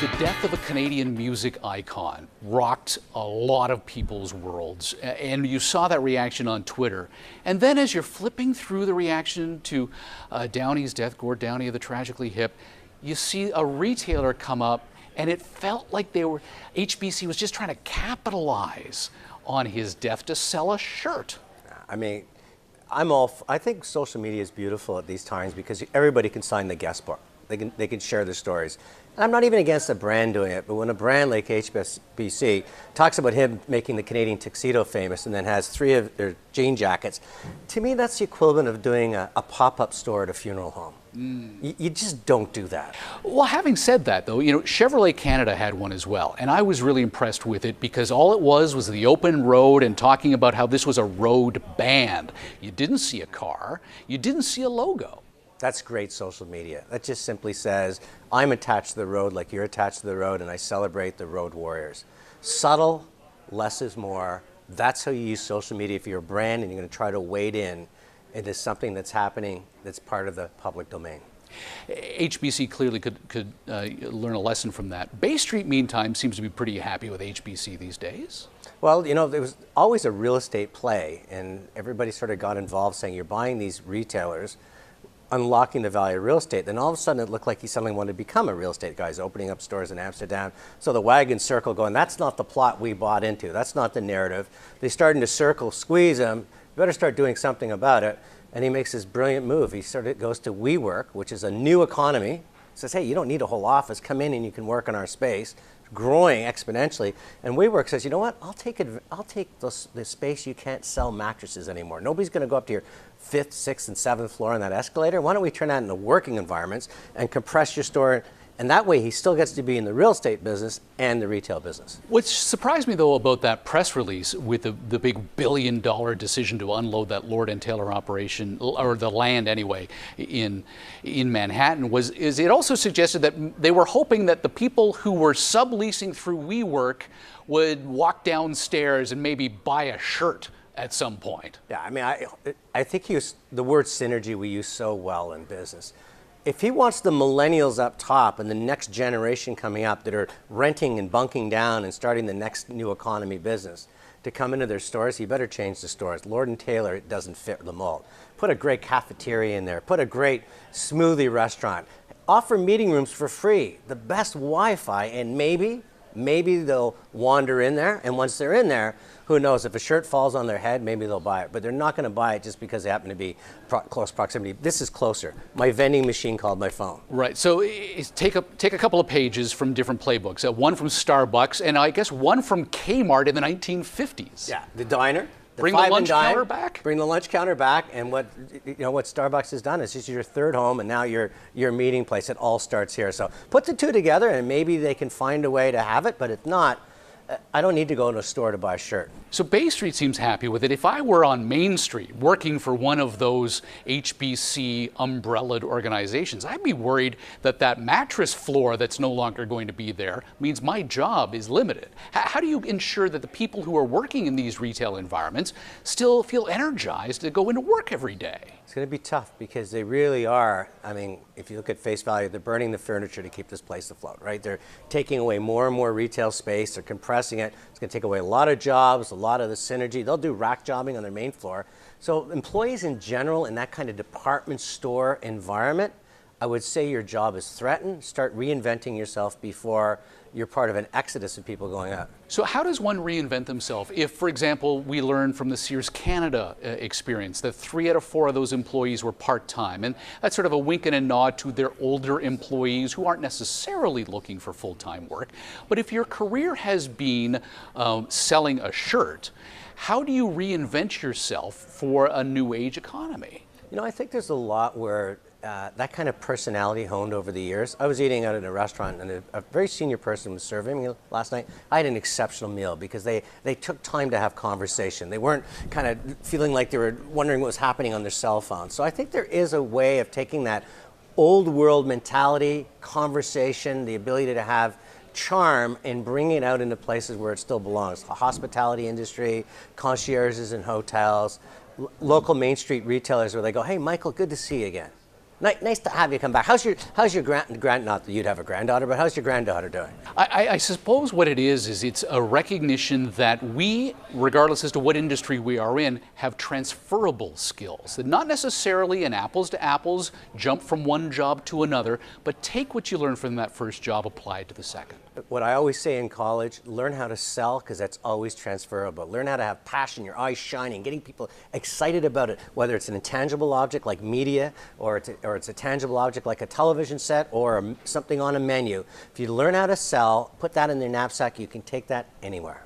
The death of a Canadian music icon rocked a lot of people's worlds, and you saw that reaction on Twitter. And then as you're flipping through the reaction to Downey's death, Gord Downey of the Tragically Hip, you see a retailer come up, and it felt like HBC was just trying to capitalize on his death to sell a shirt. I mean, I think social media is beautiful at these times because everybody can sign the guest book. They can share their stories. And I'm not even against a brand doing it, but when a brand like HBC talks about him making the Canadian tuxedo famous and then has 3 of their jean jackets, to me that's the equivalent of doing a pop-up store at a funeral home. You just don't do that. Well, having said that, though, Chevrolet Canada had one as well, and I was really impressed with it because all it was the open road and talking about how this was a road band. You didn't see a car, you didn't see a logo. That's great social media. That just simply says, I'm attached to the road like you're attached to the road, and I celebrate the road warriors. Subtle, less is more. That's how you use social media if you're a brand and you're going to try to wade in into something that's happening that's part of the public domain. HBC clearly could learn a lesson from that. Bay Street, meantime, seems to be pretty happy with HBC these days. Well, there was always a real estate play, and everybody sort of got involved saying you're buying these retailers, unlocking the value of real estate. Then all of a sudden it looked like he suddenly wanted to become a real estate guy. He's opening up stores in Amsterdam. So the wagon circle going, that's not the plot we bought into. That's not the narrative. They started to circle, squeeze him. You better start doing something about it. And he makes this brilliant move. He sort of goes to WeWork, which is a new economy. Says, hey, you don't need a whole office. Come in and you can work in our space. Growing exponentially, and WeWork says, you know what? I'll take the space you can't sell mattresses anymore. Nobody's going to go up to your 5th, 6th, and 7th floor on that escalator. Why don't we turn that into working environments and compress your store? And that way, he still gets to be in the real estate business and the retail business. What surprised me, though, about that press release with the big billion-dollar decision to unload that Lord & Taylor operation, or the land anyway, in Manhattan, is it also suggested that they were hoping that the people who were subleasing through WeWork would walk downstairs and maybe buy a shirt at some point. Yeah, I mean, I think the word synergy we use so well in business. If he wants the millennials up top and the next generation coming up that are renting and bunking down and starting the next new economy business to come into their stores, he better change the stores. Lord & Taylor, it doesn't fit the mold. Put a great cafeteria in there. Put a great smoothie restaurant. Offer meeting rooms for free. The best Wi-Fi, and maybe they'll wander in there. And once they're in there, who knows, if a shirt falls on their head, maybe they'll buy it. But they're not going to buy it just because they happen to be close proximity. This is closer. My vending machine called my phone. Right. So take a couple of pages from different playbooks. One from Starbucks, and I guess one from Kmart in the 1950s. Yeah, the diner. Bring the lunch counter back? Bring the lunch counter back, and what Starbucks has done is it's your third home, and now your meeting place. It all starts here. So put the two together, and maybe they can find a way to have it. But if not, I don't need to go to a store to buy a shirt. So Bay Street seems happy with it. If I were on Main Street working for one of those HBC umbrellaed organizations, I'd be worried that mattress floor that's no longer going to be there means my job is limited. How do you ensure that the people who are working in these retail environments still feel energized to go into work every day? It's going to be tough because they really are. I mean, if you look at face value, they're burning the furniture to keep this place afloat, right? They're taking away more and more retail space. They're compressing it. It's going to take away a lot of jobs, a lot of the synergy. They'll do rack jobbing on their main floor. So employees in general in that kind of department store environment, I would say your job is threatened. Start reinventing yourself before you're part of an exodus of people going out. So how does one reinvent themselves if, for example, we learned from the Sears Canada experience that 3 out of 4 of those employees were part-time, and that's sort of a wink and a nod to their older employees who aren't necessarily looking for full-time work. But if your career has been selling a shirt, how do you reinvent yourself for a new age economy? I think there's a lot where that kind of personality honed over the years. I was eating out at a restaurant, and a very senior person was serving me last night. I had an exceptional meal because they took time to have conversation. They weren't kind of feeling like they were wondering what was happening on their cell phone. So I think there is a way of taking that old world mentality, conversation, the ability to have charm, and bringing it out into places where it still belongs. The hospitality industry, concierges in hotels, local Main Street retailers where they go, hey, Michael, good to see you again. Nice to have you come back. How's your not that you'd have a granddaughter, but how's your granddaughter doing? I suppose what it is it's a recognition that we, regardless as to what industry we are in, have transferable skills. That not necessarily an apples to apples jump from one job to another, but take what you learn from that first job, apply it to the second. What I always say in college, learn how to sell, because that's always transferable. Learn how to have passion, your eyes shining, getting people excited about it, whether it's an intangible object like media, or it's a tangible object like a television set, or something on a menu. If you learn how to sell, put that in your knapsack, you can take that anywhere.